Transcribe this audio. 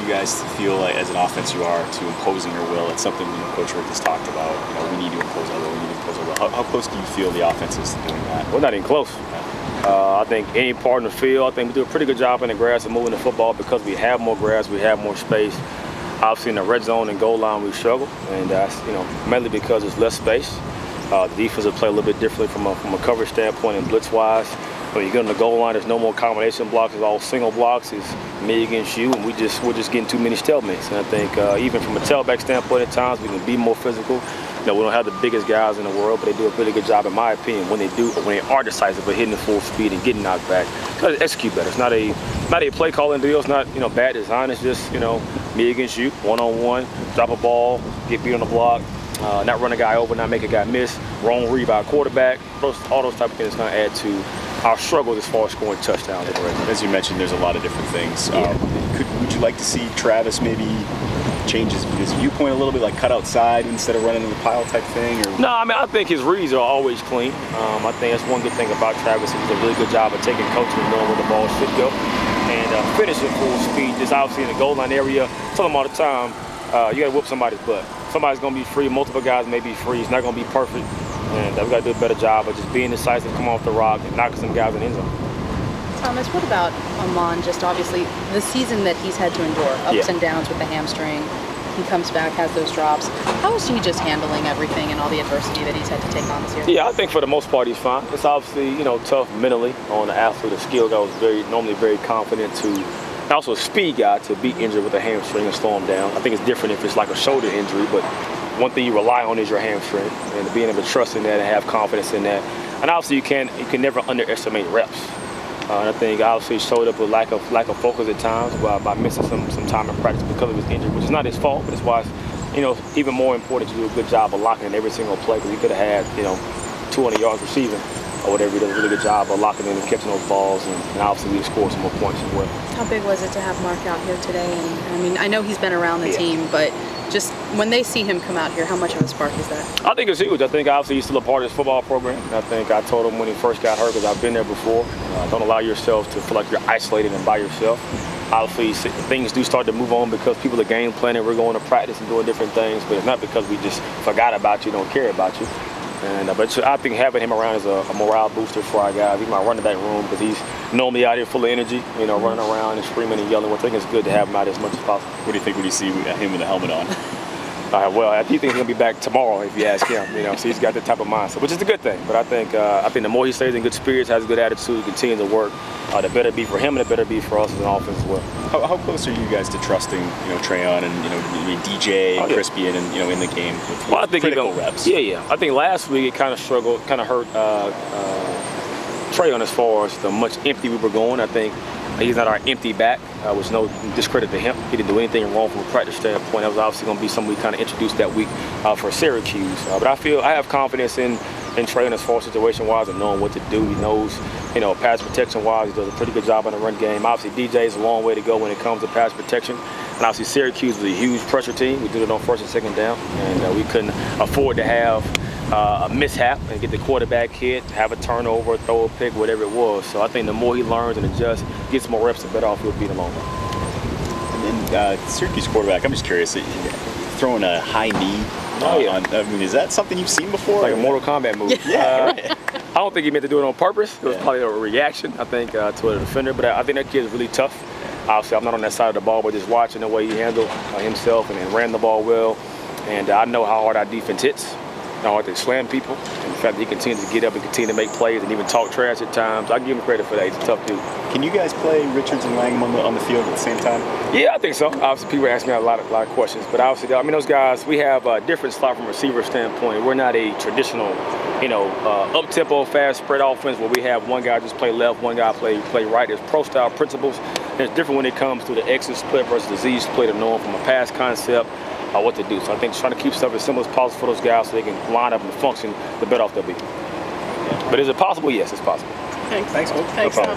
you guys feel like, as an offense, you are to imposing your will? It's something Coach Rick has talked about. We need to impose our will. We need to impose our will. How close do you feel the offense is to doing that? We're not even close. I think any part in the field, I think we do a pretty good job in the grass and moving the football because we have more grass, we have more space. Obviously, in the red zone and goal line, we struggle, and that's mainly because there's less space. The defense will play a little bit differently from a coverage standpoint and blitz-wise. When you get on the goal line, there's no more combination blocks. It's all single blocks. It's me against you, and we're just getting too many stalemates. And I think even from a tailback standpoint, at times we can be more physical. We don't have the biggest guys in the world, but they do a really good job, in my opinion, when they are decisive, but hitting the full speed and getting knocked back. Because execute better. It's not a play calling deal. It's not bad design. It's just me against you, one-on-one, drop a ball, get beat on the block. Not run a guy over, not make a guy miss, wrong read by a quarterback. All those type of things going to add to our struggles as far as scoring touchdowns. As you mentioned, there's a lot of different things. Would you like to see Travis maybe change his viewpoint a little bit, like cut outside instead of running in the pile type thing? Or? No, I mean, I think his reads are always clean. I think that's one good thing about Travis. He does a really good job of taking coaching and knowing where the ball should go. And finishing full speed, just obviously in the goal line area. I tell him all the time, you got to whoop somebody's butt. Somebody's going to be free. Multiple guys may be free. It's not going to be perfect. And we've got to do a better job of just being decisive, come off the rock, and knocking some guys in the end zone. Thomas, what about Amon? Just obviously the season that he's had to endure, ups and downs with the hamstring. He comes back, has those drops. How is he just handling everything and all the adversity that he's had to take on this year? Yeah, I think for the most part he's fine. It's obviously tough mentally on the athlete. The skill guy was normally very confident and also a speed guy to be injured with a hamstring and slow him down. I think it's different if it's like a shoulder injury, but one thing you rely on is your hamstring, and being able to trust in that and have confidence in that. And obviously you can never underestimate reps. And I think obviously he showed up with lack of focus at times by missing some time in practice because of his injury, which is not his fault, but it's why it's even more important to do a good job of locking in every single play, because he could have had 200 yards receiving or whatever. He does a really good job of locking in and catching those balls, and obviously we scored some more points as well. How big was it to have Mark out here today? And I mean, I know he's been around the team, but just when they see him come out here, how much of a spark is that? I think it's huge. I think obviously he's still a part of this football program. I think I told him when he first got hurt, because I've been there before, don't allow yourself to feel like you're isolated and by yourself. Obviously things do start to move on because people are game planning, we're going to practice and doing different things, but it's not because we just forgot about you, don't care about you. But I think having him around is a morale booster for our guys. He's my running back room because he's normally out here full of energy, running around and screaming and yelling. I think it's good to have him out as much as possible. What do you think when you see him with the helmet on? Well, I think he's going to be back tomorrow if you ask him. So he's got that type of mindset, which is a good thing. But I think the more he stays in good spirits, has a good attitude, continues to work, the better it be for him and the better it be for us as an offense as well. How close are you guys to trusting, Trayon and DJ and Chris being in the game with I think critical reps? Yeah. I think last week it kind of hurt Trayon as far as the much empty we were going. I think he's not our empty back, which no discredit to him. He didn't do anything wrong from a practice standpoint. That was obviously going to be something we kind of introduced that week for Syracuse. But I have confidence in Trayon as far as situation-wise and knowing what to do. He knows, pass protection-wise, he does a pretty good job on the run game. Obviously, DJ is a long way to go when it comes to pass protection. And obviously, Syracuse was a huge pressure team. We did it on first and second down, and we couldn't afford to have a mishap and get the quarterback hit, have a turnover, throw a pick, whatever it was. So I think the more he learns and adjusts, gets more reps, the better off he'll be in the long run. And then Syracuse quarterback, I'm just curious, throwing a high knee. I mean, is that something you've seen before? Like a Mortal Kombat move. Yeah. I don't think he meant to do it on purpose. It was probably a reaction, I think, to a defender. But I think that kid is really tough. Obviously, I'm not on that side of the ball, but just watching the way he handled himself and ran the ball well. And I know how hard our defense hits. I like to slam people, and the fact that he continues to get up and continue to make plays and even talk trash at times, I give him credit for that. He's a tough dude. Can you guys play Richards and Langham on the field at the same time? Yeah, I think so. Obviously, people ask me a lot of questions, but obviously, those guys, we have a different slot from a receiver standpoint. We're not a traditional, up-tempo, fast spread offense where we have one guy just play left, one guy play right. There's pro-style principles, and it's different when it comes to the X split versus the Z split, and knowing from a pass concept what to do. So I think trying to keep stuff as simple as possible for those guys so they can line up and function, the better off they'll be. But is it possible? Yes, it's possible. Thanks. Thanks, Will. Thanks. No problem.